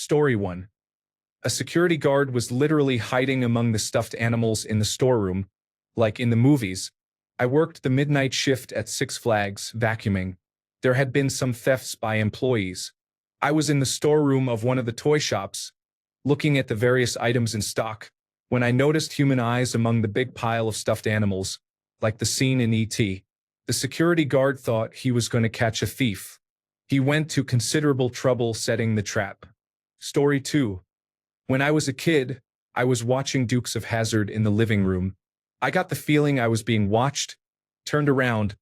Story 1. A security guard was literally hiding among the stuffed animals in the storeroom, like in the movies. I worked the midnight shift at Six Flags, vacuuming. There had been some thefts by employees. I was in the storeroom of one of the toy shops, looking at the various items in stock, when I noticed human eyes among the big pile of stuffed animals, like the scene in E.T. The security guard thought he was going to catch a thief. He went to considerable trouble setting the trap. Story 2. When I was a kid, I was watching Dukes of Hazzard in the living room. I got the feeling I was being watched, turned around,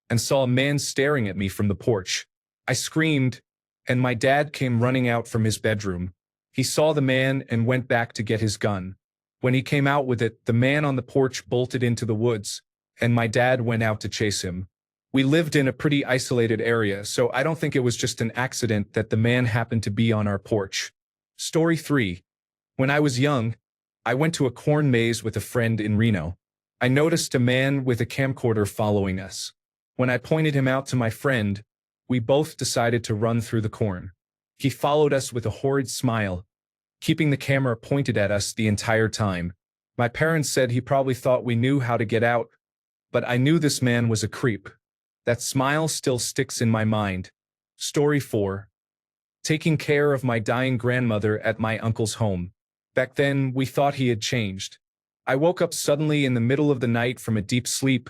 and saw a man staring at me from the porch. I screamed, and my dad came running out from his bedroom. He saw the man and went back to get his gun. When he came out with it, the man on the porch bolted into the woods, and my dad went out to chase him. We lived in a pretty isolated area, so I don't think it was just an accident that the man happened to be on our porch. Story 3. When I was young, I went to a corn maze with a friend in Reno. I noticed a man with a camcorder following us. When I pointed him out to my friend, we both decided to run through the corn. He followed us with a horrid smile, keeping the camera pointed at us the entire time. My parents said he probably thought we knew how to get out, but I knew this man was a creep. That smile still sticks in my mind. Story 4. Taking care of my dying grandmother at my uncle's home. Back then, we thought he had changed. I woke up suddenly in the middle of the night from a deep sleep.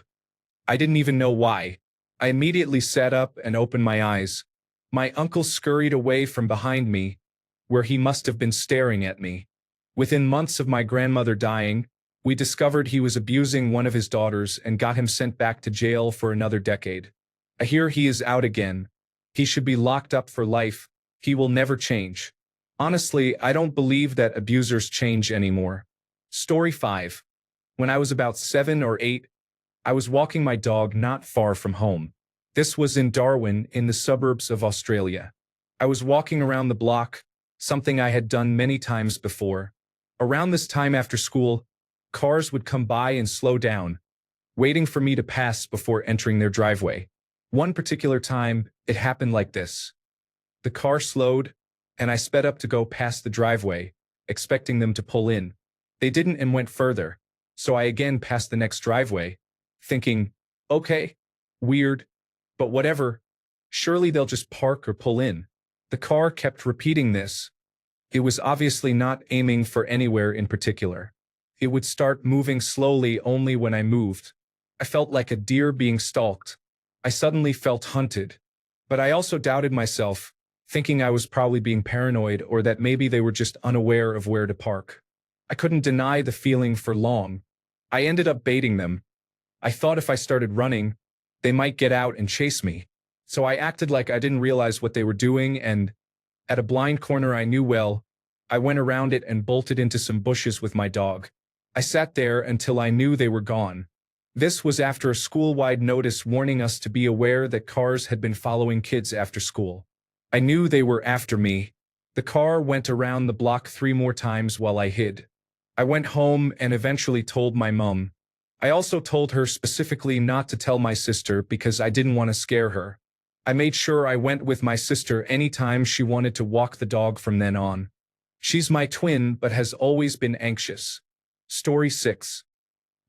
I didn't even know why. I immediately sat up and opened my eyes. My uncle scurried away from behind me, where he must have been staring at me. Within months of my grandmother dying, we discovered he was abusing one of his daughters and got him sent back to jail for another decade. I hear he is out again. He should be locked up for life. He will never change. Honestly, I don't believe that abusers change anymore. Story 5. When I was about 7 or 8, I was walking my dog not far from home. This was in Darwin, in the suburbs of Australia. I was walking around the block, something I had done many times before. Around this time after school, cars would come by and slow down, waiting for me to pass before entering their driveway. One particular time, it happened like this. The car slowed, and I sped up to go past the driveway, expecting them to pull in. They didn't and went further, so I again passed the next driveway, thinking, okay, weird, but whatever, surely they'll just park or pull in. The car kept repeating this. It was obviously not aiming for anywhere in particular. It would start moving slowly only when I moved. I felt like a deer being stalked. I suddenly felt hunted, but I also doubted myself, thinking I was probably being paranoid or that maybe they were just unaware of where to park. I couldn't deny the feeling for long. I ended up baiting them. I thought if I started running, they might get out and chase me. So I acted like I didn't realize what they were doing, and at a blind corner I knew well, I went around it and bolted into some bushes with my dog. I sat there until I knew they were gone. This was after a school-wide notice warning us to be aware that cars had been following kids after school. I knew they were after me. The car went around the block 3 more times while I hid. I went home and eventually told my mom. I also told her specifically not to tell my sister because I didn't want to scare her. I made sure I went with my sister anytime she wanted to walk the dog from then on. She's my twin but has always been anxious. Story 6.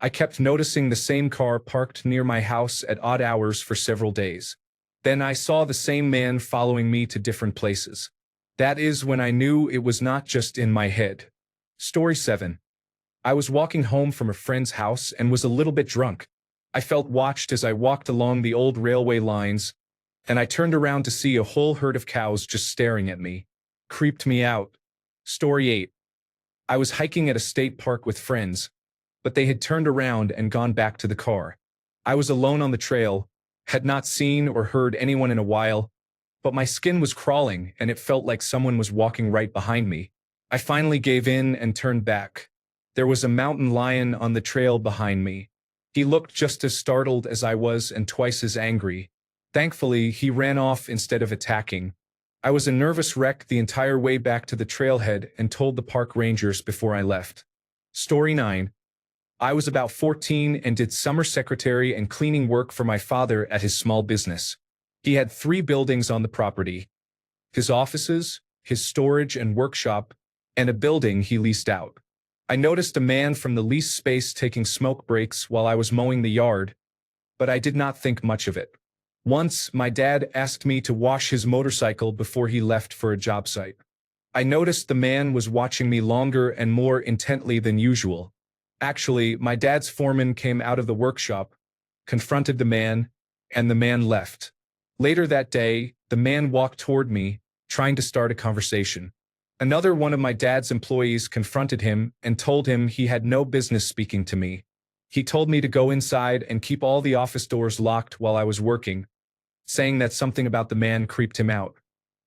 I kept noticing the same car parked near my house at odd hours for several days. Then I saw the same man following me to different places. That is when I knew it was not just in my head. Story 7. I was walking home from a friend's house and was a little bit drunk. I felt watched as I walked along the old railway lines, and I turned around to see a whole herd of cows just staring at me. Creeped me out. Story 8. I was hiking at a state park with friends, but they had turned around and gone back to the car. I was alone on the trail, had not seen or heard anyone in a while, but my skin was crawling and it felt like someone was walking right behind me. I finally gave in and turned back. There was a mountain lion on the trail behind me. He looked just as startled as I was and twice as angry. Thankfully, he ran off instead of attacking. I was a nervous wreck the entire way back to the trailhead and told the park rangers before I left. Story 9. I was about 14 and did summer secretary and cleaning work for my father at his small business. He had 3 buildings on the property: his offices, his storage and workshop, and a building he leased out. I noticed a man from the leased space taking smoke breaks while I was mowing the yard, but I did not think much of it. Once, my dad asked me to wash his motorcycle before he left for a job site. I noticed the man was watching me longer and more intently than usual. Actually, my dad's foreman came out of the workshop, confronted the man, and the man left. Later that day, the man walked toward me, trying to start a conversation. Another one of my dad's employees confronted him and told him he had no business speaking to me. He told me to go inside and keep all the office doors locked while I was working, saying that something about the man creeped him out.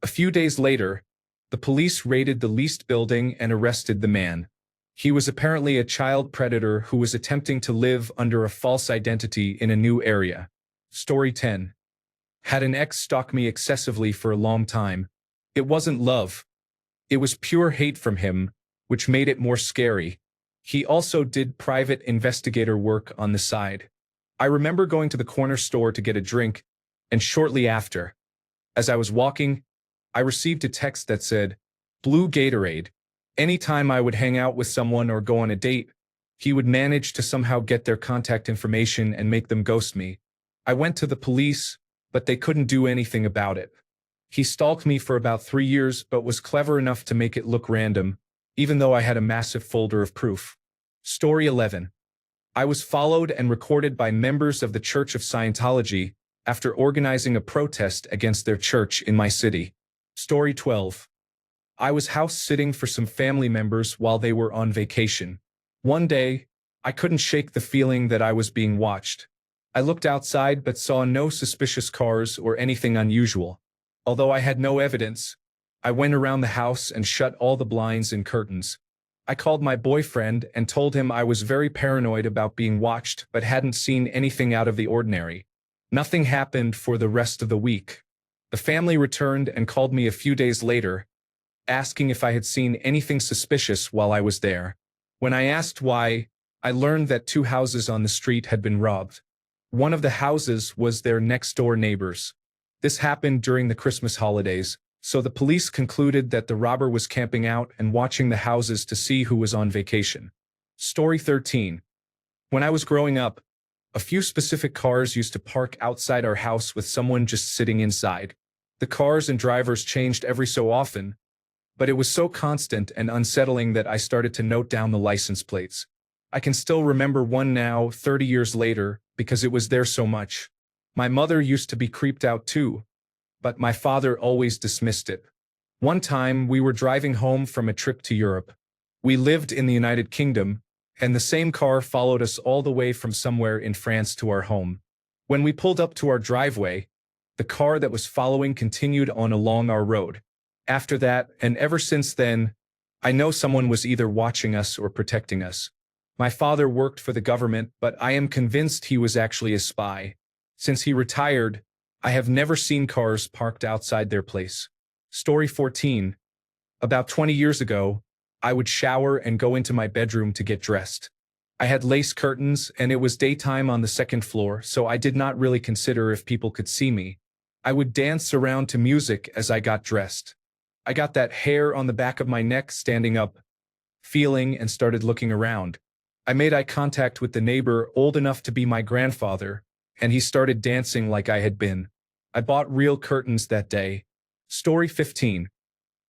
A few days later, the police raided the leased building and arrested the man. He was apparently a child predator who was attempting to live under a false identity in a new area. Story 10. Had an ex stalk me excessively for a long time. It wasn't love. It was pure hate from him, which made it more scary. He also did private investigator work on the side. I remember going to the corner store to get a drink, and shortly after, as I was walking, I received a text that said, "Blue Gatorade." Anytime I would hang out with someone or go on a date, he would manage to somehow get their contact information and make them ghost me. I went to the police, but they couldn't do anything about it. He stalked me for about 3 years but was clever enough to make it look random, even though I had a massive folder of proof. Story 11. I was followed and recorded by members of the Church of Scientology after organizing a protest against their church in my city. Story 12. I was house-sitting for some family members while they were on vacation. One day, I couldn't shake the feeling that I was being watched. I looked outside but saw no suspicious cars or anything unusual. Although I had no evidence, I went around the house and shut all the blinds and curtains. I called my boyfriend and told him I was very paranoid about being watched but hadn't seen anything out of the ordinary. Nothing happened for the rest of the week. The family returned and called me a few days later, asking if I had seen anything suspicious while I was there. When I asked why, I learned that 2 houses on the street had been robbed. One of the houses was their next-door neighbor's. This happened during the Christmas holidays, so the police concluded that the robber was camping out and watching the houses to see who was on vacation. Story 13. When I was growing up, a few specific cars used to park outside our house with someone just sitting inside. The cars and drivers changed every so often, but it was so constant and unsettling that I started to note down the license plates. I can still remember one now, 30 years later, because it was there so much. My mother used to be creeped out too, but my father always dismissed it. One time, we were driving home from a trip to Europe. We lived in the United Kingdom, and the same car followed us all the way from somewhere in France to our home. When we pulled up to our driveway, the car that was following continued on along our road. After that, and ever since then, I know someone was either watching us or protecting us. My father worked for the government, but I am convinced he was actually a spy. Since he retired, I have never seen cars parked outside their place. Story 14. About 20 years ago, I would shower and go into my bedroom to get dressed. I had lace curtains and it was daytime on the second floor, so I did not really consider if people could see me. I would dance around to music as I got dressed. I got that hair on the back of my neck standing up, feeling and started looking around. I made eye contact with the neighbor old enough to be my grandfather, and he started dancing like I had been. I bought real curtains that day. Story 15.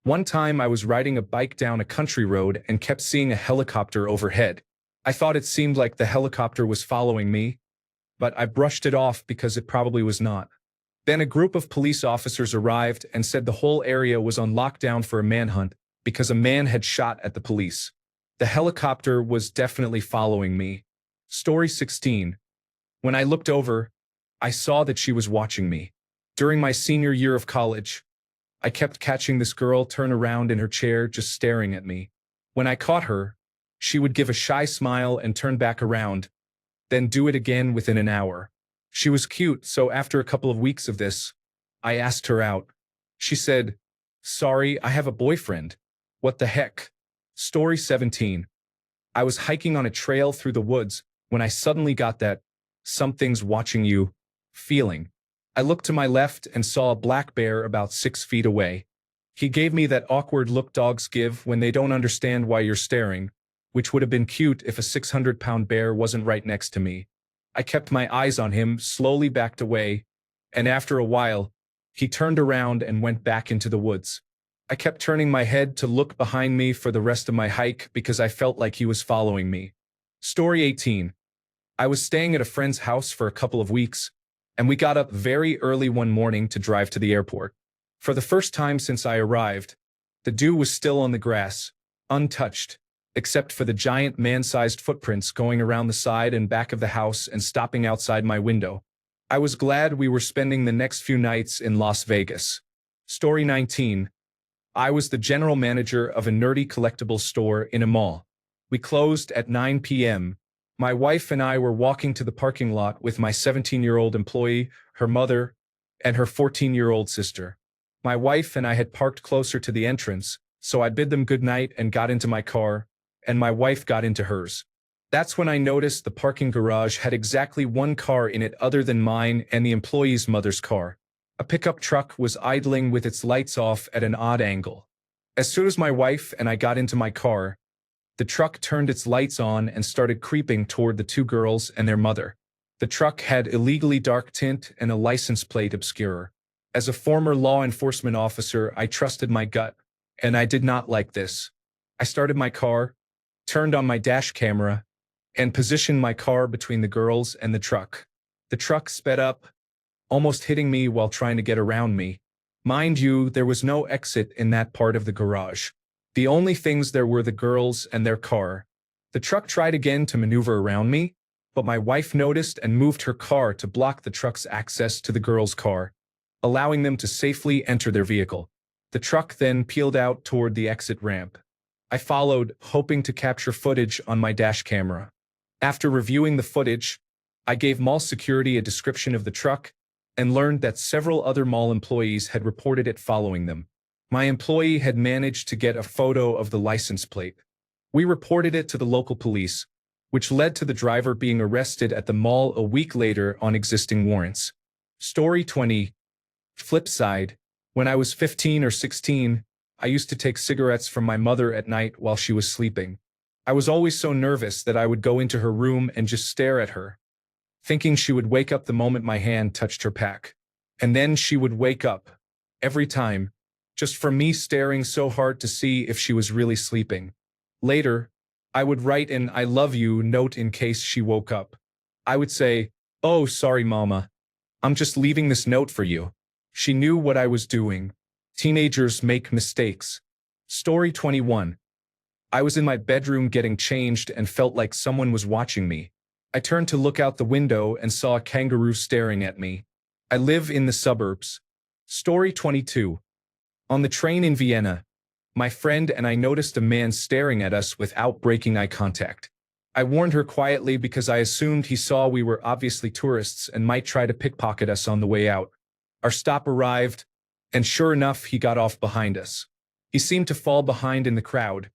One time I was riding a bike down a country road and kept seeing a helicopter overhead. I thought it seemed like the helicopter was following me, but I brushed it off because it probably was not. Then a group of police officers arrived and said the whole area was on lockdown for a manhunt because a man had shot at the police. The helicopter was definitely following me. Story 16. When I looked over, I saw that she was watching me. During my senior year of college, I kept catching this girl turn around in her chair just staring at me. When I caught her, she would give a shy smile and turn back around, then do it again within an hour. She was cute, so after a couple of weeks of this, I asked her out. She said, "Sorry, I have a boyfriend." What the heck? Story 17. I was hiking on a trail through the woods when I suddenly got that "something's watching you" feeling. I looked to my left and saw a black bear about 6 feet away. He gave me that awkward look dogs give when they don't understand why you're staring, which would have been cute if a 600-pound bear wasn't right next to me. I kept my eyes on him, slowly backed away, and after a while, he turned around and went back into the woods. I kept turning my head to look behind me for the rest of my hike because I felt like he was following me. Story 18. I was staying at a friend's house for a couple of weeks, and we got up very early one morning to drive to the airport. For the first time since I arrived, the dew was still on the grass, untouched, except for the giant man-sized footprints going around the side and back of the house and stopping outside my window. I was glad we were spending the next few nights in Las Vegas. Story 19. I was the general manager of a nerdy collectibles store in a mall. We closed at 9 p.m. My wife and I were walking to the parking lot with my 17-year-old employee, her mother, and her 14-year-old sister. My wife and I had parked closer to the entrance, so I bid them good night and got into my car, and my wife got into hers. That's when I noticed the parking garage had exactly one car in it other than mine and the employee's mother's car. A pickup truck was idling with its lights off at an odd angle. As soon as my wife and I got into my car, the truck turned its lights on and started creeping toward the two girls and their mother. The truck had illegally dark tint and a license plate obscurer. As a former law enforcement officer, I trusted my gut, and I did not like this. I started my car, turned on my dash camera, and positioned my car between the girls and the truck. The truck sped up, almost hitting me while trying to get around me. Mind you, there was no exit in that part of the garage. The only things there were the girls and their car. The truck tried again to maneuver around me, but my wife noticed and moved her car to block the truck's access to the girls' car, allowing them to safely enter their vehicle. The truck then peeled out toward the exit ramp. I followed, hoping to capture footage on my dash camera. After reviewing the footage, I gave mall security a description of the truck and learned that several other mall employees had reported it following them. My employee had managed to get a photo of the license plate. We reported it to the local police, which led to the driver being arrested at the mall a week later on existing warrants. Story 20. Flip side. When I was 15 or 16, I used to take cigarettes from my mother at night while she was sleeping. I was always so nervous that I would go into her room and just stare at her, thinking she would wake up the moment my hand touched her pack. And then she would wake up. Every time. Just from me staring so hard to see if she was really sleeping. Later, I would write an "I love you" note in case she woke up. I would say, "Oh, sorry, Mama. I'm just leaving this note for you." She knew what I was doing. Teenagers make mistakes. Story 21. I was in my bedroom getting changed and felt like someone was watching me. I turned to look out the window and saw a kangaroo staring at me. I live in the suburbs. Story 22. On the train in Vienna, my friend and I noticed a man staring at us without breaking eye contact. I warned her quietly because I assumed he saw we were obviously tourists and might try to pickpocket us on the way out. Our stop arrived, and sure enough, he got off behind us. He seemed to fall behind in the crowd,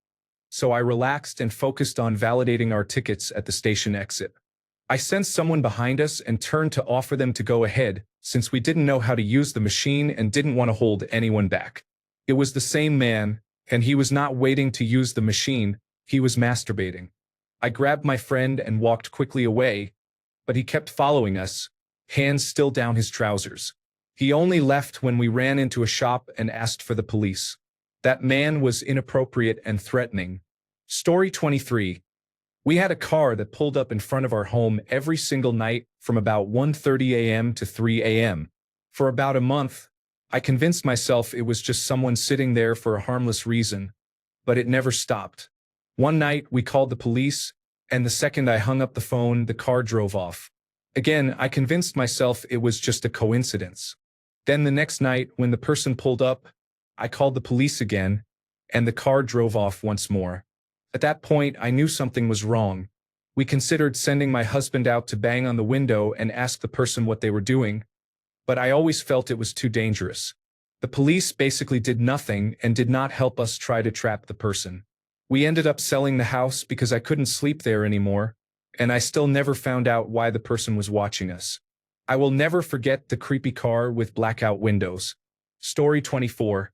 so I relaxed and focused on validating our tickets at the station exit. I sensed someone behind us and turned to offer them to go ahead, since we didn't know how to use the machine and didn't want to hold anyone back. It was the same man, and he was not waiting to use the machine, he was masturbating. I grabbed my friend and walked quickly away, but he kept following us, hands still down his trousers. He only left when we ran into a shop and asked for the police. That man was inappropriate and threatening. Story 23. We had a car that pulled up in front of our home every single night from about 1:30 a.m. to 3 a.m. For about a month, I convinced myself it was just someone sitting there for a harmless reason, but it never stopped. One night, we called the police, and the second I hung up the phone, the car drove off. Again, I convinced myself it was just a coincidence. Then the next night, when the person pulled up, I called the police again, and the car drove off once more. At that point, I knew something was wrong. We considered sending my husband out to bang on the window and ask the person what they were doing, but I always felt it was too dangerous. The police basically did nothing and did not help us try to trap the person. We ended up selling the house because I couldn't sleep there anymore, and I still never found out why the person was watching us. I will never forget the creepy car with blackout windows. Story 24.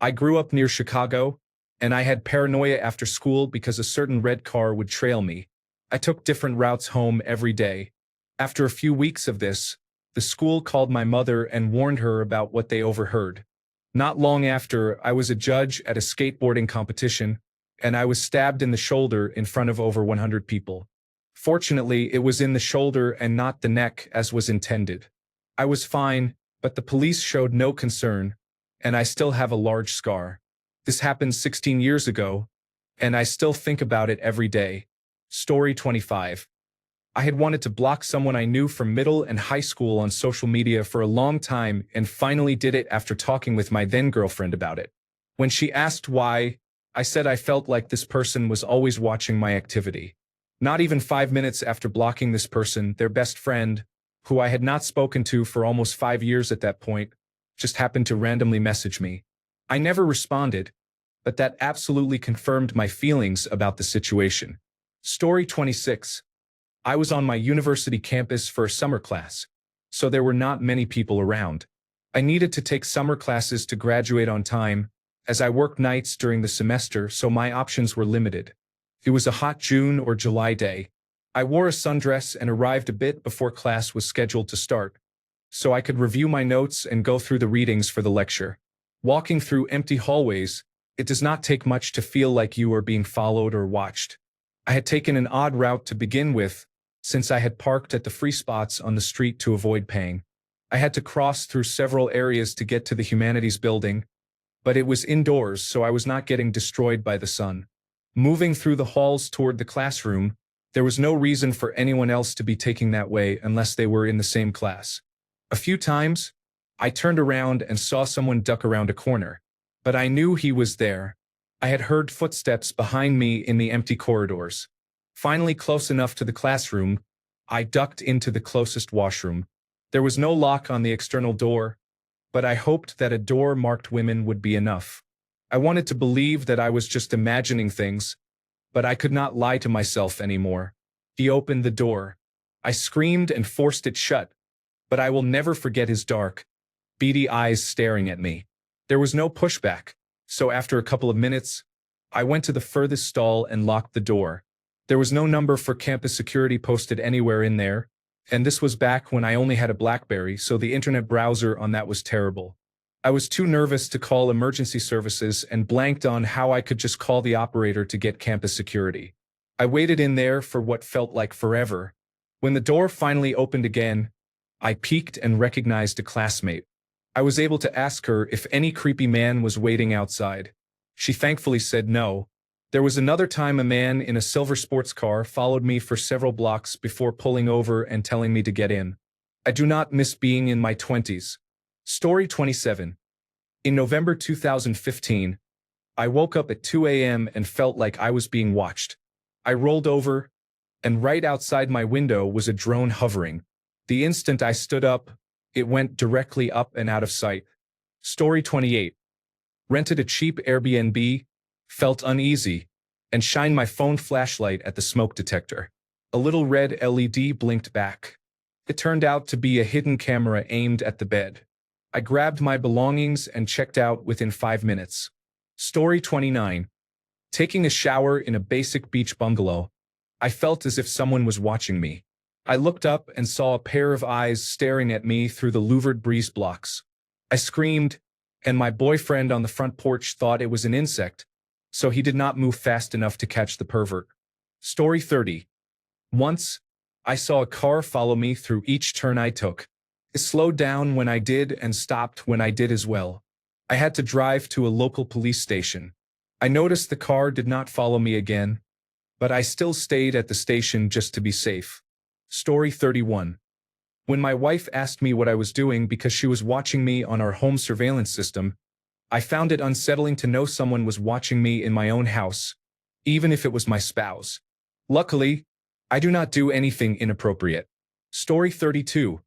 I grew up near Chicago, and I had paranoia after school because a certain red car would trail me. I took different routes home every day. After a few weeks of this, the school called my mother and warned her about what they overheard. Not long after, I was a judge at a skateboarding competition, and I was stabbed in the shoulder in front of over 100 people. Fortunately, it was in the shoulder and not the neck as was intended. I was fine, but the police showed no concern, and I still have a large scar. This happened 16 years ago, and I still think about it every day. Story 25. I had wanted to block someone I knew from middle and high school on social media for a long time and finally did it after talking with my then-girlfriend about it. When she asked why, I said I felt like this person was always watching my activity. Not even 5 minutes after blocking this person, their best friend, who I had not spoken to for almost 5 years at that point, just happened to randomly message me. I never responded, but that absolutely confirmed my feelings about the situation. Story 26. I was on my university campus for a summer class, so there were not many people around. I needed to take summer classes to graduate on time, as I worked nights during the semester, so my options were limited. It was a hot June or July day. I wore a sundress and arrived a bit before class was scheduled to start, so I could review my notes and go through the readings for the lecture. Walking through empty hallways, it does not take much to feel like you are being followed or watched. I had taken an odd route to begin with, since I had parked at the free spots on the street to avoid paying. I had to cross through several areas to get to the humanities building, but it was indoors, so I was not getting destroyed by the sun. Moving through the halls toward the classroom, there was no reason for anyone else to be taking that way unless they were in the same class. A few times, I turned around and saw someone duck around a corner, but I knew he was there. I had heard footsteps behind me in the empty corridors. Finally close enough to the classroom, I ducked into the closest washroom. There was no lock on the external door, but I hoped that a door marked women would be enough. I wanted to believe that I was just imagining things, but I could not lie to myself anymore. He opened the door. I screamed and forced it shut, but I will never forget his dark, beady eyes staring at me. There was no pushback, so after a couple of minutes, I went to the furthest stall and locked the door. There was no number for campus security posted anywhere in there, and this was back when I only had a BlackBerry, so the internet browser on that was terrible. I was too nervous to call emergency services and blanked on how I could just call the operator to get campus security. I waited in there for what felt like forever. When the door finally opened again, I peeked and recognized a classmate. I was able to ask her if any creepy man was waiting outside. She thankfully said no. There was another time a man in a silver sports car followed me for several blocks before pulling over and telling me to get in. I do not miss being in my 20s. Story 27. In November 2015, I woke up at 2 a.m. and felt like I was being watched. I rolled over, and right outside my window was a drone hovering. The instant I stood up, it went directly up and out of sight. Story 28. Rented a cheap Airbnb, felt uneasy, and shined my phone flashlight at the smoke detector. A little red LED blinked back. It turned out to be a hidden camera aimed at the bed. I grabbed my belongings and checked out within 5 minutes. Story 29. Taking a shower in a basic beach bungalow, I felt as if someone was watching me. I looked up and saw a pair of eyes staring at me through the louvered breeze blocks. I screamed, and my boyfriend on the front porch thought it was an insect, so he did not move fast enough to catch the pervert. Story 30. Once, I saw a car follow me through each turn I took. It slowed down when I did and stopped when I did as well. I had to drive to a local police station. I noticed the car did not follow me again, but I still stayed at the station just to be safe. Story 31. When my wife asked me what I was doing because she was watching me on our home surveillance system, I found it unsettling to know someone was watching me in my own house, even if it was my spouse. Luckily, I do not do anything inappropriate. Story 32.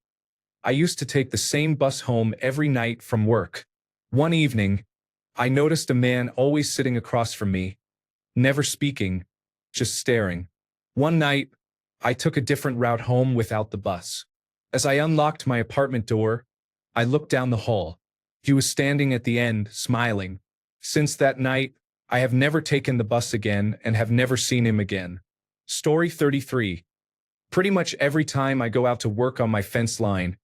I used to take the same bus home every night from work. One evening, I noticed a man always sitting across from me, never speaking, just staring. One night, I took a different route home without the bus. As I unlocked my apartment door, I looked down the hall. He was standing at the end, smiling. Since that night, I have never taken the bus again and have never seen him again. Story 33. Pretty much every time I go out to work on my fence line,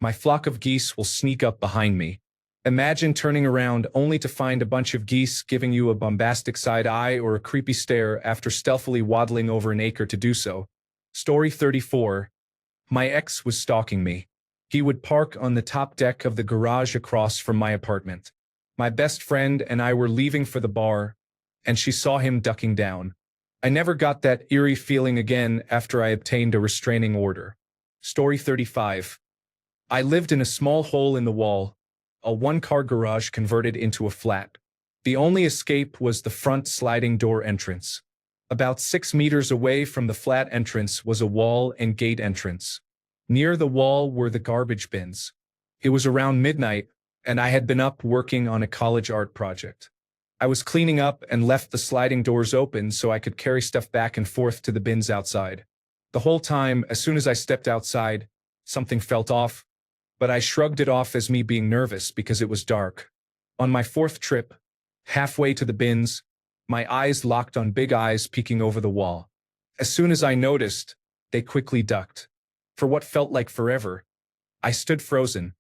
my flock of geese will sneak up behind me. Imagine turning around only to find a bunch of geese giving you a bombastic side eye or a creepy stare after stealthily waddling over an acre to do so. Story 34. My ex was stalking me. He would park on the top deck of the garage across from my apartment. My best friend and I were leaving for the bar, and she saw him ducking down. I never got that eerie feeling again after I obtained a restraining order. Story 35. I lived in a small hole in the wall, a one-car garage converted into a flat. The only escape was the front sliding door entrance. About 6 meters away from the flat entrance was a wall and gate entrance. Near the wall were the garbage bins. It was around midnight, and I had been up working on a college art project. I was cleaning up and left the sliding doors open so I could carry stuff back and forth to the bins outside. The whole time, as soon as I stepped outside, something felt off, but I shrugged it off as me being nervous because it was dark. On my fourth trip, halfway to the bins, my eyes locked on big eyes peeking over the wall. As soon as I noticed, they quickly ducked. For what felt like forever, I stood frozen,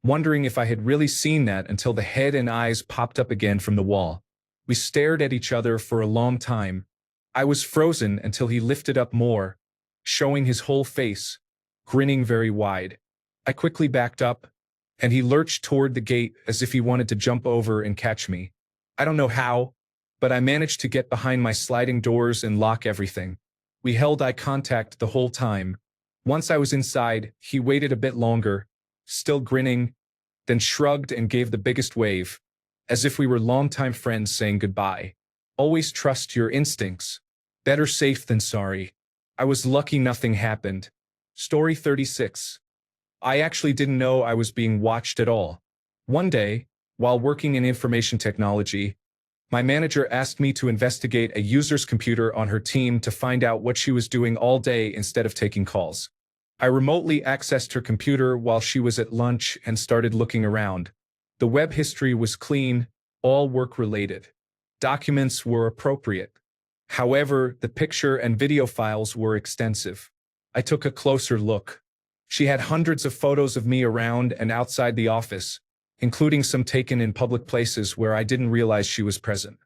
wondering if I had really seen that until the head and eyes popped up again from the wall. We stared at each other for a long time. I was frozen until he lifted up more, showing his whole face, grinning very wide. I quickly backed up, and he lurched toward the gate as if he wanted to jump over and catch me. I don't know how, but I managed to get behind my sliding doors and lock everything. We held eye contact the whole time. Once I was inside, he waited a bit longer, still grinning, then shrugged and gave the biggest wave, as if we were longtime friends saying goodbye. Always trust your instincts. Better safe than sorry. I was lucky nothing happened. Story 36. I actually didn't know I was being watched at all. One day, while working in information technology, my manager asked me to investigate a user's computer on her team to find out what she was doing all day instead of taking calls. I remotely accessed her computer while she was at lunch and started looking around. The web history was clean, all work-related. Documents were appropriate. However, the picture and video files were extensive. I took a closer look. She had hundreds of photos of me around and outside the office, including some taken in public places where I didn't realize she was present.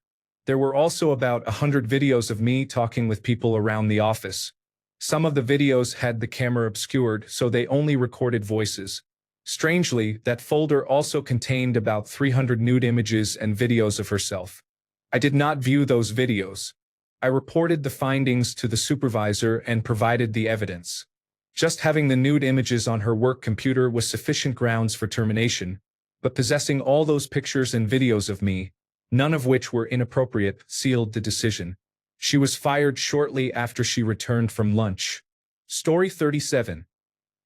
There were also about 100 videos of me talking with people around the office. Some of the videos had the camera obscured, so they only recorded voices. Strangely, that folder also contained about 300 nude images and videos of herself. I did not view those videos. I reported the findings to the supervisor and provided the evidence. Just having the nude images on her work computer was sufficient grounds for termination, but possessing all those pictures and videos of me, none of which were inappropriate, sealed the decision. She was fired shortly after she returned from lunch. Story 37.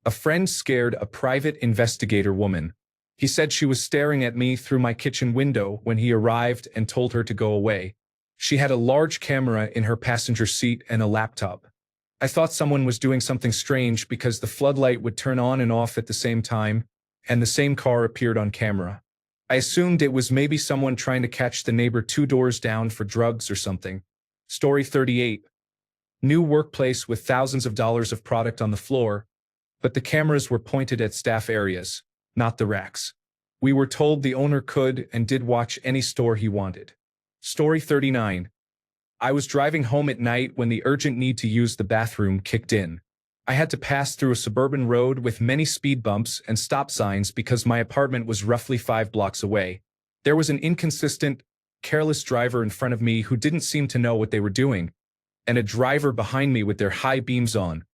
A friend scared a private investigator woman. He said she was staring at me through my kitchen window when he arrived and told her to go away. She had a large camera in her passenger seat and a laptop. I thought someone was doing something strange because the floodlight would turn on and off at the same time, and the same car appeared on camera. I assumed it was maybe someone trying to catch the neighbor 2 doors down for drugs or something. Story 38. New workplace with thousands of dollars of product on the floor, but the cameras were pointed at staff areas, not the racks. We were told the owner could and did watch any store he wanted. Story 39. I was driving home at night when the urgent need to use the bathroom kicked in. I had to pass through a suburban road with many speed bumps and stop signs because my apartment was roughly 5 blocks away. There was an inconsistent, careless driver in front of me who didn't seem to know what they were doing, and a driver behind me with their high beams on,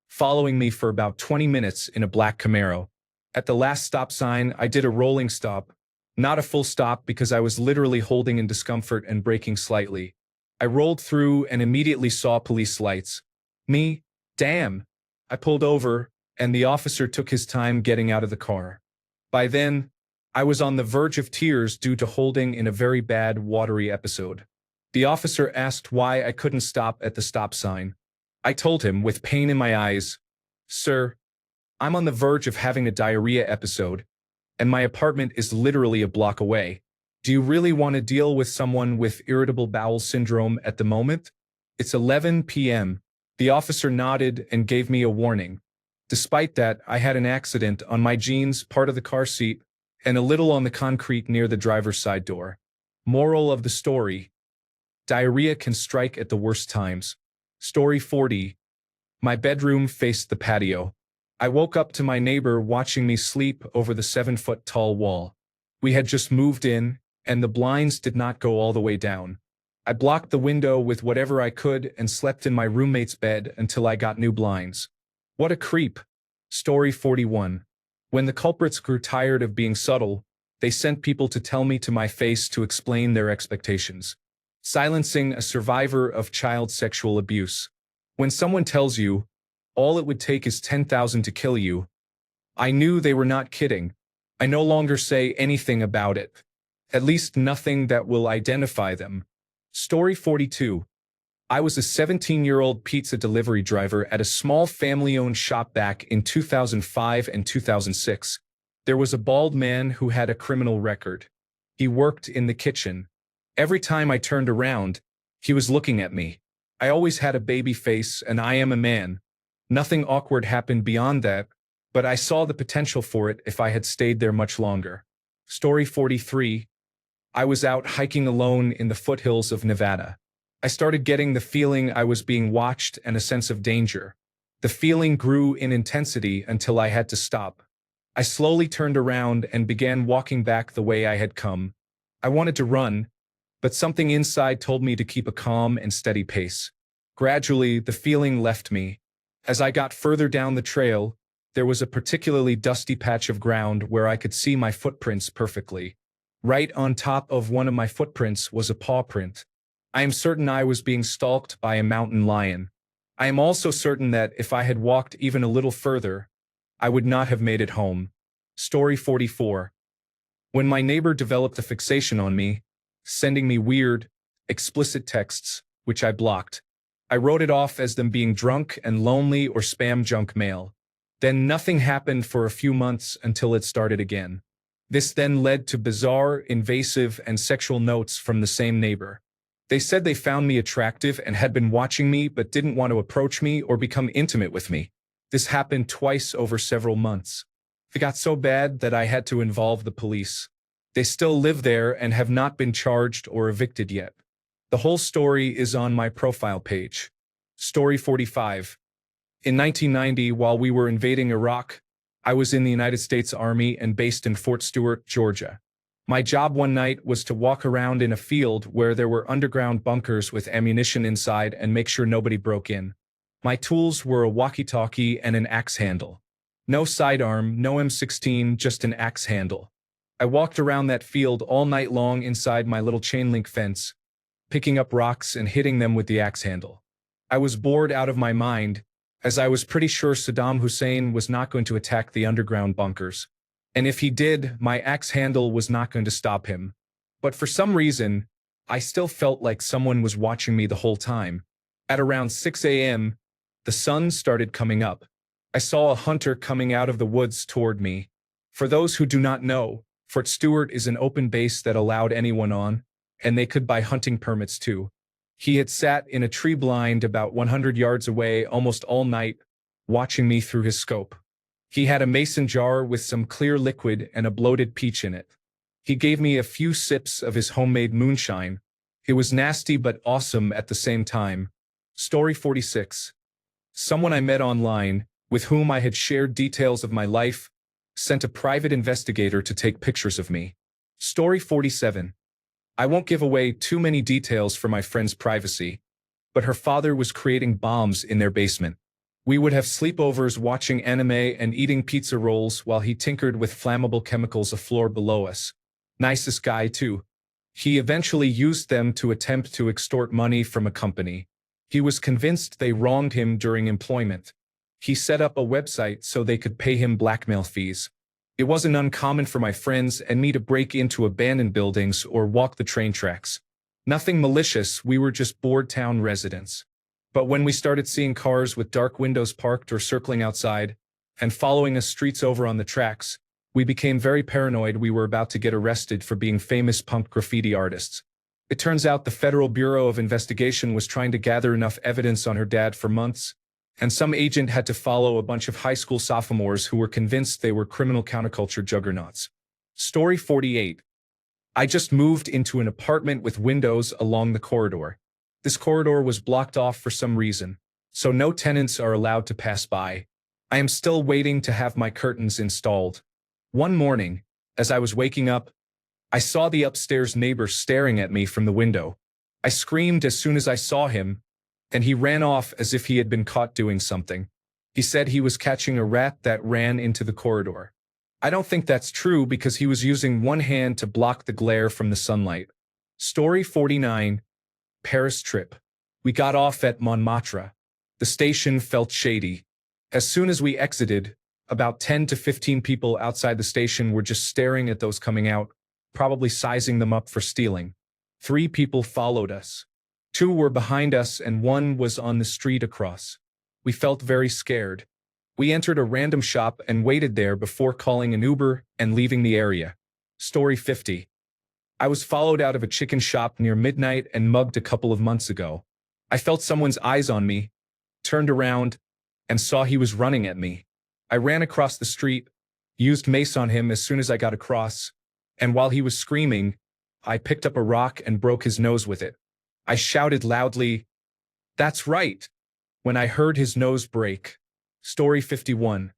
following me for about 20 minutes in a black Camaro. At the last stop sign, I did a rolling stop, not a full stop because I was literally holding in discomfort and braking slightly. I rolled through and immediately saw police lights. Damn. I pulled over, and the officer took his time getting out of the car. By then, I was on the verge of tears due to holding in a very bad watery episode. The officer asked why I couldn't stop at the stop sign. I told him, with pain in my eyes, "Sir, I'm on the verge of having a diarrhea episode, and my apartment is literally a block away." Do you really want to deal with someone with irritable bowel syndrome at the moment? It's 11 p.m. The officer nodded and gave me a warning. Despite that, I had an accident on my jeans, part of the car seat, and a little on the concrete near the driver's side door. Moral of the story: diarrhea can strike at the worst times. Story 40. My bedroom faced the patio. I woke up to my neighbor watching me sleep over the 7-foot-tall wall. We had just moved in, and the blinds did not go all the way down. I blocked the window with whatever I could and slept in my roommate's bed until I got new blinds. What a creep. Story 41. When the culprits grew tired of being subtle, they sent people to tell me to my face to explain their expectations. Silencing a survivor of child sexual abuse. When someone tells you, all it would take is 10,000 to kill you, I knew they were not kidding. I no longer say anything about it. At least nothing that will identify them. Story 42. I was a 17-year-old pizza delivery driver at a small family-owned shop back in 2005 and 2006. There was a bald man who had a criminal record. He worked in the kitchen. Every time I turned around, he was looking at me. I always had a baby face, and I am a man. Nothing awkward happened beyond that, but I saw the potential for it if I had stayed there much longer. Story 43. I was out hiking alone in the foothills of Nevada. I started getting the feeling I was being watched and a sense of danger. The feeling grew in intensity until I had to stop. I slowly turned around and began walking back the way I had come. I wanted to run, but something inside told me to keep a calm and steady pace. Gradually, the feeling left me. As I got further down the trail, there was a particularly dusty patch of ground where I could see my footprints perfectly. Right on top of one of my footprints was a paw print. I am certain I was being stalked by a mountain lion. I am also certain that if I had walked even a little further, I would not have made it home. Story 44. When my neighbor developed a fixation on me, sending me weird, explicit texts, which I blocked, I wrote it off as them being drunk and lonely or spam junk mail. Then nothing happened for a few months until it started again. This then led to bizarre, invasive, and sexual notes from the same neighbor. They said they found me attractive and had been watching me but didn't want to approach me or become intimate with me. This happened twice over several months. It got so bad that I had to involve the police. They still live there and have not been charged or evicted yet. The whole story is on my profile page. Story 45. In 1990, while we were invading Iraq, I was in the United States Army and based in Fort Stewart, Georgia. My job one night was to walk around in a field where there were underground bunkers with ammunition inside and make sure nobody broke in. My tools were a walkie-talkie and an axe handle. No sidearm, no M16, just an axe handle. I walked around that field all night long inside my little chain-link fence, picking up rocks and hitting them with the axe handle. I was bored out of my mind, as I was pretty sure Saddam Hussein was not going to attack the underground bunkers. And if he did, my axe handle was not going to stop him. But for some reason, I still felt like someone was watching me the whole time. At around 6 a.m., the sun started coming up. I saw a hunter coming out of the woods toward me. For those who do not know, Fort Stewart is an open base that allowed anyone on, and they could buy hunting permits too. He had sat in a tree blind about 100 yards away almost all night, watching me through his scope. He had a mason jar with some clear liquid and a bloated peach in it. He gave me a few sips of his homemade moonshine. It was nasty but awesome at the same time. Story 46. Someone I met online, with whom I had shared details of my life, sent a private investigator to take pictures of me. Story 47. I won't give away too many details for my friend's privacy, but her father was creating bombs in their basement. We would have sleepovers watching anime and eating pizza rolls while he tinkered with flammable chemicals a floor below us. Nicest guy too. He eventually used them to attempt to extort money from a company. He was convinced they wronged him during employment. He set up a website so they could pay him blackmail fees. It wasn't uncommon for my friends and me to break into abandoned buildings or walk the train tracks. Nothing malicious, we were just bored town residents. But when we started seeing cars with dark windows parked or circling outside, and following us streets over on the tracks, We became very paranoid we were about to get arrested for being famous punk graffiti artists. It turns out the Federal Bureau of Investigation was trying to gather enough evidence on her dad for months, and some agent had to follow a bunch of high school sophomores who were convinced they were criminal counterculture juggernauts. Story 48. I just moved into an apartment with windows along the corridor. This corridor was blocked off for some reason, so no tenants are allowed to pass by. I am still waiting to have my curtains installed. One morning, as I was waking up, I saw the upstairs neighbor staring at me from the window. I screamed as soon as I saw him, and he ran off as if he had been caught doing something. He said he was catching a rat that ran into the corridor. I don't think that's true because he was using one hand to block the glare from the sunlight. Story 49. Paris trip. We got off at Montmartre. The station felt shady. As soon as we exited, about 10 to 15 people outside the station were just staring at those coming out, probably sizing them up for stealing. 3 people followed us. 2 were behind us and 1 was on the street across. We felt very scared. We entered a random shop and waited there before calling an Uber and leaving the area. Story 50. I was followed out of a chicken shop near midnight and mugged a couple of months ago. I felt someone's eyes on me, turned around, and saw he was running at me. I ran across the street, used mace on him as soon as I got across, and while he was screaming, I picked up a rock and broke his nose with it. I shouted loudly, "That's right," when I heard his nose break. Story 51.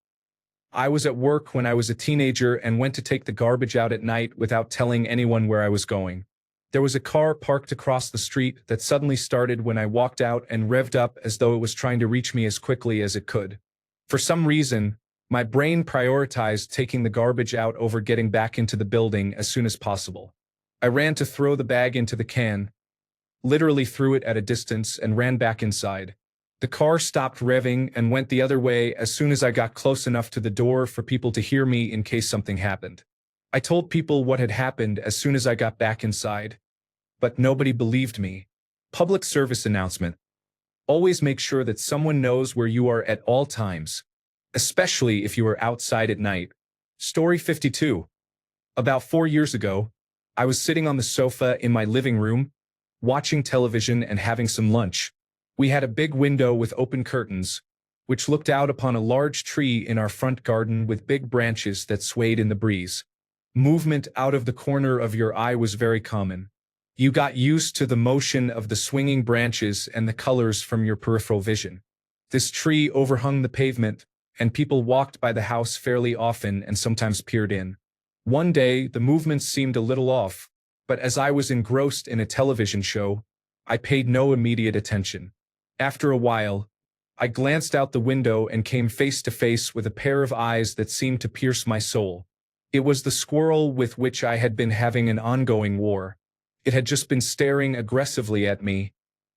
I was at work when I was a teenager and went to take the garbage out at night without telling anyone where I was going. There was a car parked across the street that suddenly started when I walked out and revved up as though it was trying to reach me as quickly as it could. For some reason, my brain prioritized taking the garbage out over getting back into the building as soon as possible. I ran to throw the bag into the can, literally threw it at a distance and ran back inside. The car stopped revving and went the other way as soon as I got close enough to the door for people to hear me in case something happened. I told people what had happened as soon as I got back inside, but nobody believed me. Public service announcement. Always make sure that someone knows where you are at all times, especially if you are outside at night. Story 52. About 4 years ago, I was sitting on the sofa in my living room, watching television and having some lunch. We had a big window with open curtains, which looked out upon a large tree in our front garden with big branches that swayed in the breeze. Movement out of the corner of your eye was very common. You got used to the motion of the swinging branches and the colors from your peripheral vision. This tree overhung the pavement, and people walked by the house fairly often and sometimes peered in. One day, the movements seemed a little off, but as I was engrossed in a television show, I paid no immediate attention. After a while, I glanced out the window and came face to face with a pair of eyes that seemed to pierce my soul. It was the squirrel with which I had been having an ongoing war. It had just been staring aggressively at me,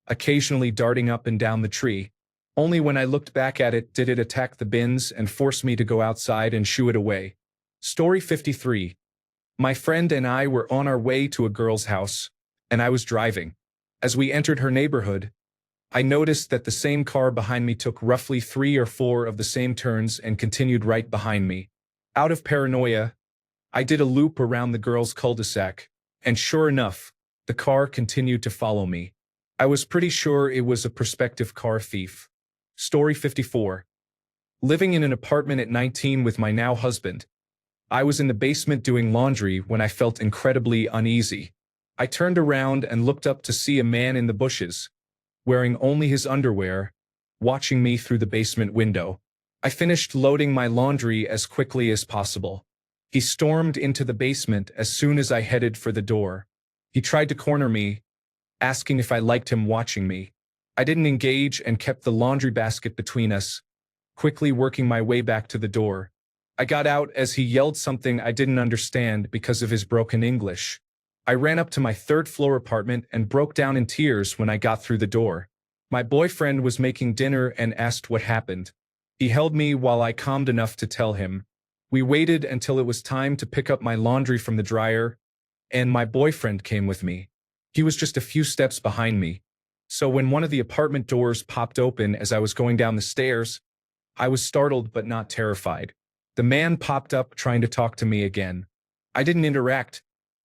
occasionally darting up and down the tree. Only when I looked back at it did it attack the bins and force me to go outside and shoo it away. Story 53. My friend and I were on our way to a girl's house, and I was driving. As we entered her neighborhood, I noticed that the same car behind me took roughly 3 or 4 of the same turns and continued right behind me. Out of paranoia, I did a loop around the girl's cul-de-sac, and sure enough, the car continued to follow me. I was pretty sure it was a prospective car thief. Story 54. Living in an apartment at 19 with my now husband, I was in the basement doing laundry when I felt incredibly uneasy. I turned around and looked up to see a man in the bushes, wearing only his underwear, watching me through the basement window. I finished loading my laundry as quickly as possible. He stormed into the basement as soon as I headed for the door. He tried to corner me, asking if I liked him watching me. I didn't engage and kept the laundry basket between us, quickly working my way back to the door. I got out as he yelled something I didn't understand because of his broken English. I ran up to my 3rd-floor apartment and broke down in tears when I got through the door. My boyfriend was making dinner and asked what happened. He held me while I calmed enough to tell him. We waited until it was time to pick up my laundry from the dryer, and my boyfriend came with me. He was just a few steps behind me, so when one of the apartment doors popped open as I was going down the stairs, I was startled but not terrified. The man popped up trying to talk to me again. I didn't interact,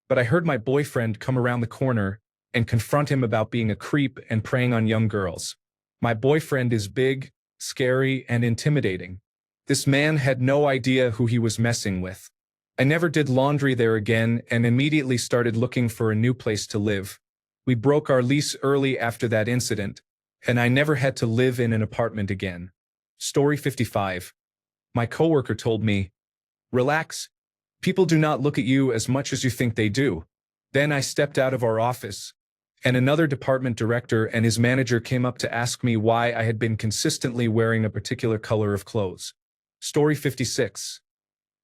but I heard my boyfriend come around the corner and confront him about being a creep and preying on young girls. My boyfriend is big, scary, and intimidating. This man had no idea who he was messing with. I never did laundry there again and immediately started looking for a new place to live. We broke our lease early after that incident, and I never had to live in an apartment again. Story 55. My coworker told me, "Relax. People do not look at you as much as you think they do." Then I stepped out of our office, and another department director and his manager came up to ask me why I had been consistently wearing a particular color of clothes. Story 56.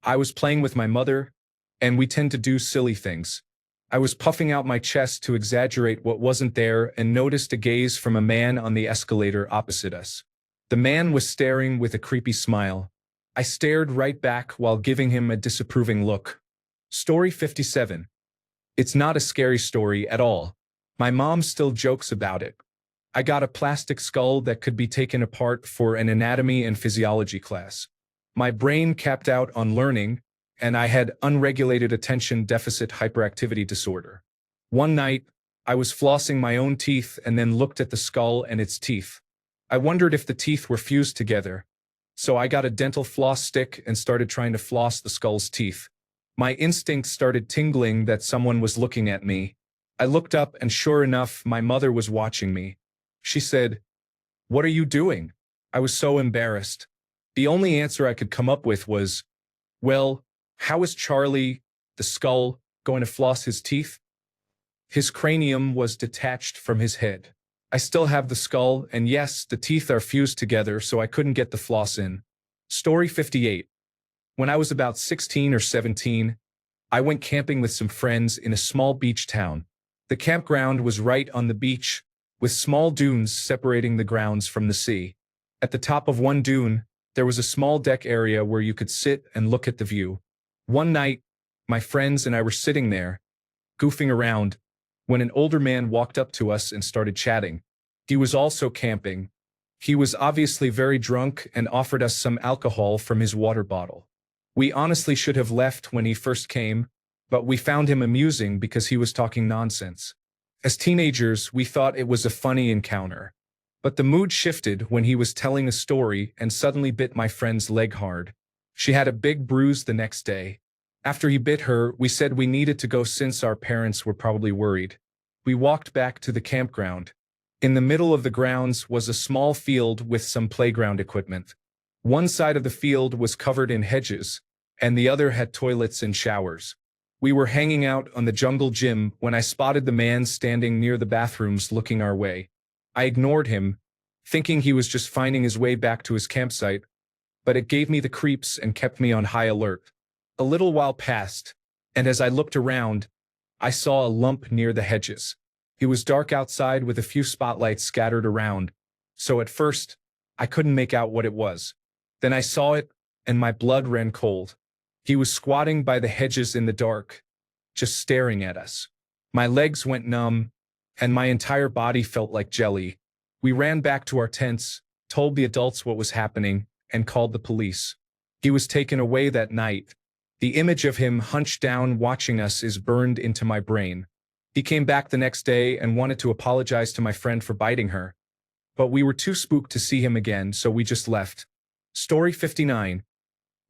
I was playing with my mother, and we tend to do silly things. I was puffing out my chest to exaggerate what wasn't there and noticed a gaze from a man on the escalator opposite us. The man was staring with a creepy smile. I stared right back while giving him a disapproving look. Story 57. It's not a scary story at all. My mom still jokes about it. I got a plastic skull that could be taken apart for an anatomy and physiology class. My brain capped out on learning, and I had unregulated attention deficit hyperactivity disorder. One night, I was flossing my own teeth and then looked at the skull and its teeth. I wondered if the teeth were fused together. So I got a dental floss stick and started trying to floss the skull's teeth. My instincts started tingling that someone was looking at me. I looked up and sure enough, my mother was watching me. She said, "What are you doing?" I was so embarrassed. The only answer I could come up with was, "Well, how is Charlie, the skull, going to floss his teeth?" His cranium was detached from his head. I still have the skull, and yes, the teeth are fused together, so I couldn't get the floss in. Story 58. When I was about 16 or 17, I went camping with some friends in a small beach town. The campground was right on the beach, with small dunes separating the grounds from the sea. At the top of one dune, there was a small deck area where you could sit and look at the view. One night, my friends and I were sitting there, goofing around, when an older man walked up to us and started chatting. He was also camping. He was obviously very drunk and offered us some alcohol from his water bottle. We honestly should have left when he first came, but we found him amusing because he was talking nonsense. As teenagers, we thought it was a funny encounter. But the mood shifted when he was telling a story and suddenly bit my friend's leg hard. She had a big bruise the next day. After he bit her, we said we needed to go since our parents were probably worried. We walked back to the campground. In the middle of the grounds was a small field with some playground equipment. One side of the field was covered in hedges, and the other had toilets and showers. We were hanging out on the jungle gym when I spotted the man standing near the bathrooms looking our way. I ignored him, thinking he was just finding his way back to his campsite, but it gave me the creeps and kept me on high alert. A little while passed, and as I looked around, I saw a lump near the hedges. It was dark outside with a few spotlights scattered around, so at first, I couldn't make out what it was. Then I saw it, and my blood ran cold. He was squatting by the hedges in the dark, just staring at us. My legs went numb, and my entire body felt like jelly. We ran back to our tents, told the adults what was happening, and called the police. He was taken away that night. The image of him hunched down watching us is burned into my brain. He came back the next day and wanted to apologize to my friend for biting her. But we were too spooked to see him again, so we just left. Story 59.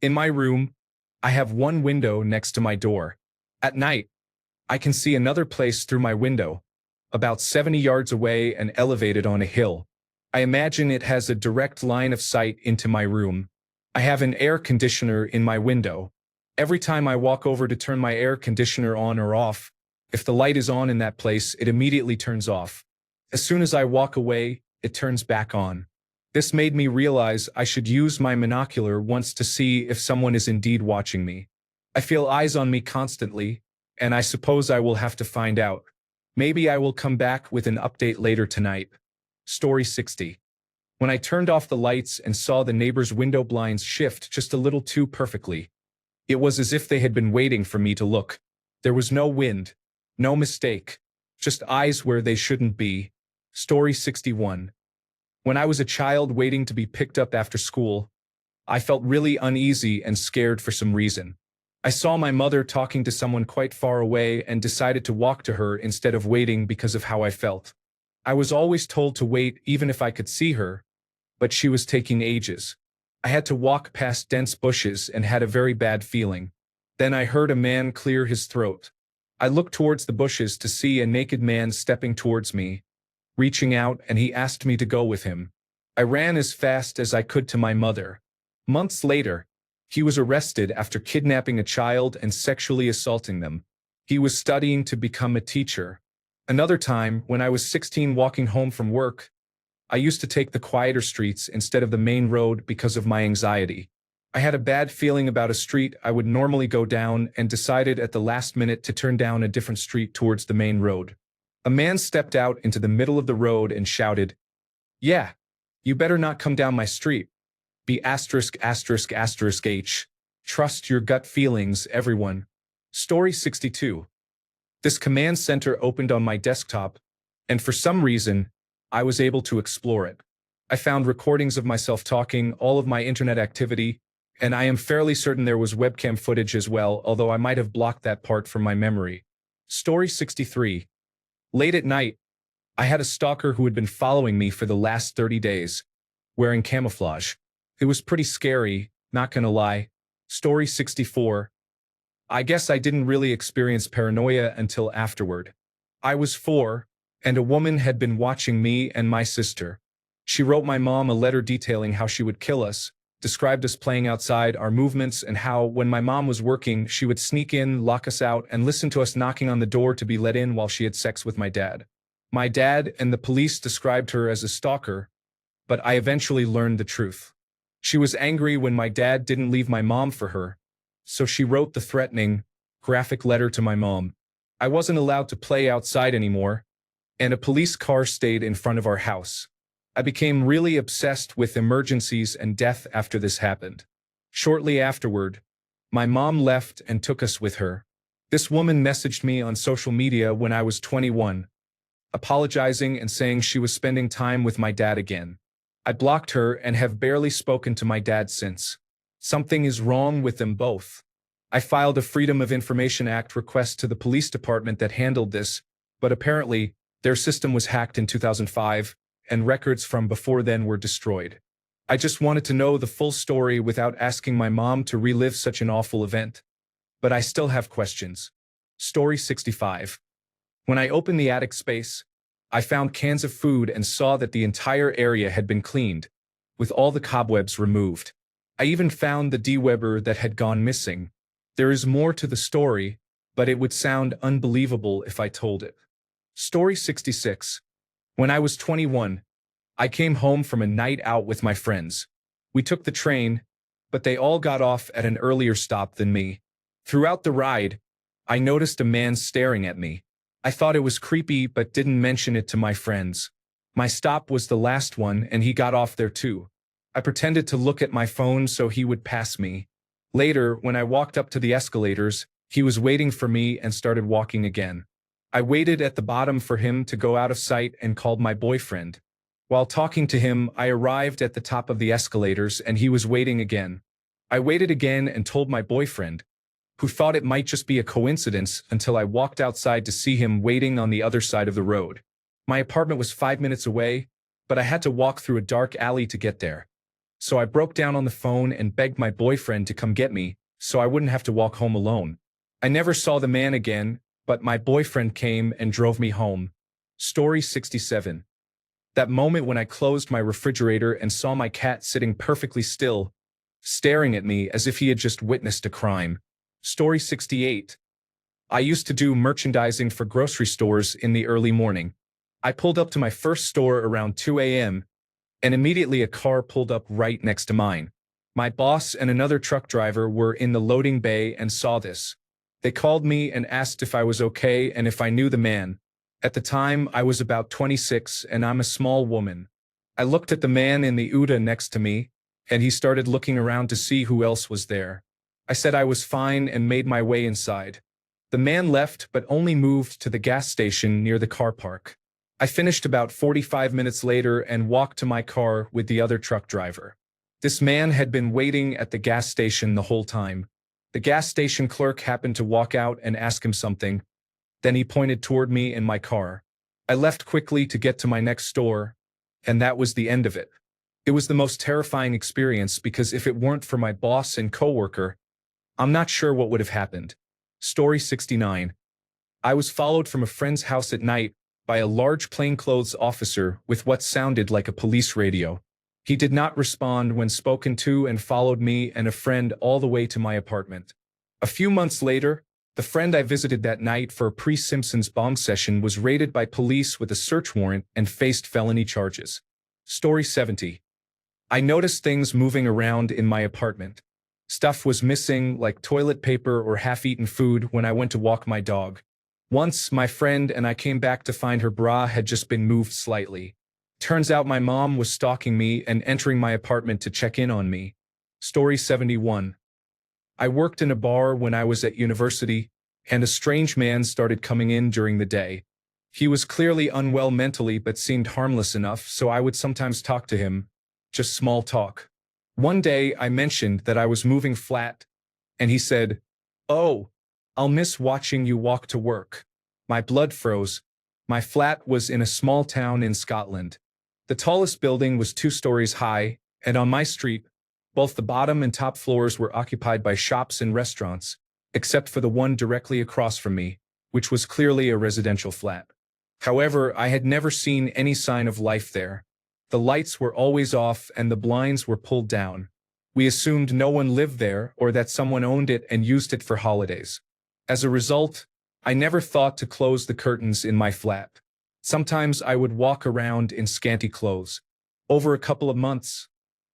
In my room, I have one window next to my door. At night, I can see another place through my window, about 70 yards away and elevated on a hill. I imagine it has a direct line of sight into my room. I have an air conditioner in my window. Every time I walk over to turn my air conditioner on or off, if the light is on in that place, it immediately turns off. As soon as I walk away, it turns back on. This made me realize I should use my monocular once to see if someone is indeed watching me. I feel eyes on me constantly, and I suppose I will have to find out. Maybe I will come back with an update later tonight. Story 60. When I turned off the lights and saw the neighbor's window blinds shift just a little too perfectly, it was as if they had been waiting for me to look. There was no wind, no mistake, just eyes where they shouldn't be. Story 61. When I was a child waiting to be picked up after school, I felt really uneasy and scared for some reason. I saw my mother talking to someone quite far away and decided to walk to her instead of waiting because of how I felt. I was always told to wait even if I could see her, but she was taking ages. I had to walk past dense bushes and had a very bad feeling. Then I heard a man clear his throat. I looked towards the bushes to see a naked man stepping towards me, reaching out, and he asked me to go with him. I ran as fast as I could to my mother. Months later, he was arrested after kidnapping a child and sexually assaulting them. He was studying to become a teacher. Another time, when I was 16 walking home from work, I used to take the quieter streets instead of the main road because of my anxiety. I had a bad feeling about a street I would normally go down and decided at the last minute to turn down a different street towards the main road. A man stepped out into the middle of the road and shouted, "Yeah, you better not come down my street. Be asterisk asterisk asterisk H. Trust your gut feelings, everyone." Story 62. This command center opened on my desktop, and for some reason, I was able to explore it. I found recordings of myself talking, all of my internet activity, and I am fairly certain there was webcam footage as well, although I might have blocked that part from my memory. Story 63. Late at night, I had a stalker who had been following me for the last 30 days, wearing camouflage. It was pretty scary, not gonna lie. Story 64. I guess I didn't really experience paranoia until afterward. I was 4, and a woman had been watching me and my sister. She wrote my mom a letter detailing how she would kill us, described us playing outside, our movements, and how, when my mom was working, she would sneak in, lock us out, and listen to us knocking on the door to be let in while she had sex with my dad. My dad and the police described her as a stalker, but I eventually learned the truth. She was angry when my dad didn't leave my mom for her, so she wrote the threatening, graphic letter to my mom. I wasn't allowed to play outside anymore, and a police car stayed in front of our house. I became really obsessed with emergencies and death after this happened. Shortly afterward, my mom left and took us with her. This woman messaged me on social media when I was 21, apologizing and saying she was spending time with my dad again. I blocked her and have barely spoken to my dad since. Something is wrong with them both. I filed a Freedom of Information Act request to the police department that handled this, but apparently, their system was hacked in 2005, and records from before then were destroyed. I just wanted to know the full story without asking my mom to relive such an awful event. But I still have questions. Story 65. When I opened the attic space, I found cans of food and saw that the entire area had been cleaned, with all the cobwebs removed. I even found the dewebber that had gone missing. There is more to the story, but it would sound unbelievable if I told it. Story 66. When I was 21, I came home from a night out with my friends. We took the train, but they all got off at an earlier stop than me. Throughout the ride, I noticed a man staring at me. I thought it was creepy but didn't mention it to my friends. My stop was the last one and he got off there too. I pretended to look at my phone so he would pass me. Later, when I walked up to the escalators, he was waiting for me and started walking again. I waited at the bottom for him to go out of sight and called my boyfriend. While talking to him, I arrived at the top of the escalators and he was waiting again. I waited again and told my boyfriend, who thought it might just be a coincidence until I walked outside to see him waiting on the other side of the road. My apartment was 5 minutes away, but I had to walk through a dark alley to get there. So I broke down on the phone and begged my boyfriend to come get me, so I wouldn't have to walk home alone. I never saw the man again, but my boyfriend came and drove me home. Story 67. That moment when I closed my refrigerator and saw my cat sitting perfectly still, staring at me as if he had just witnessed a crime. Story 68. I used to do merchandising for grocery stores in the early morning. I pulled up to my first store around 2 a.m., and immediately a car pulled up right next to mine. My boss and another truck driver were in the loading bay and saw this. They called me and asked if I was okay and if I knew the man. At the time, I was about 26 and I'm a small woman. I looked at the man in the Uda next to me, and he started looking around to see who else was there. I said I was fine and made my way inside. The man left but only moved to the gas station near the car park. I finished about 45 minutes later and walked to my car with the other truck driver. This man had been waiting at the gas station the whole time. The gas station clerk happened to walk out and ask him something. Then he pointed toward me in my car. I left quickly to get to my next store, and that was the end of it. It was the most terrifying experience because if it weren't for my boss and coworker, I'm not sure what would have happened. Story 69. I was followed from a friend's house at night by a large plainclothes officer with what sounded like a police radio. He did not respond when spoken to and followed me and a friend all the way to my apartment. A few months later, the friend I visited that night for a pre-Simpsons bomb session was raided by police with a search warrant and faced felony charges. Story 70. I noticed things moving around in my apartment. Stuff was missing, like toilet paper or half-eaten food, when I went to walk my dog. Once, my friend and I came back to find her bra had just been moved slightly. Turns out my mom was stalking me and entering my apartment to check in on me. Story 71. I worked in a bar when I was at university, and a strange man started coming in during the day. He was clearly unwell mentally but seemed harmless enough, so I would sometimes talk to him. Just small talk. One day, I mentioned that I was moving flat, and he said, "Oh, I'll miss watching you walk to work." My blood froze. My flat was in a small town in Scotland. The tallest building was 2 stories high, and on my street, both the bottom and top floors were occupied by shops and restaurants, except for the one directly across from me, which was clearly a residential flat. However, I had never seen any sign of life there. The lights were always off and the blinds were pulled down. We assumed no one lived there or that someone owned it and used it for holidays. As a result, I never thought to close the curtains in my flat. Sometimes I would walk around in scanty clothes. Over a couple of months,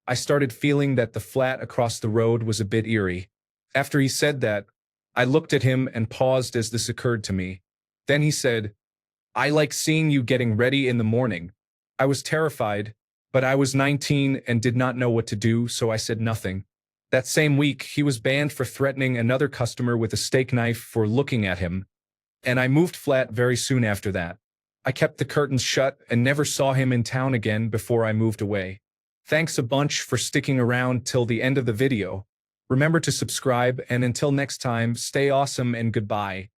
I started feeling that the flat across the road was a bit eerie. After he said that, I looked at him and paused as this occurred to me. Then he said, "I like seeing you getting ready in the morning." I was terrified, but I was 19 and did not know what to do, so I said nothing. That same week, he was banned for threatening another customer with a steak knife for looking at him, and I moved flat very soon after that. I kept the curtains shut and never saw him in town again before I moved away. Thanks a bunch for sticking around till the end of the video. Remember to subscribe, and until next time, stay awesome and goodbye.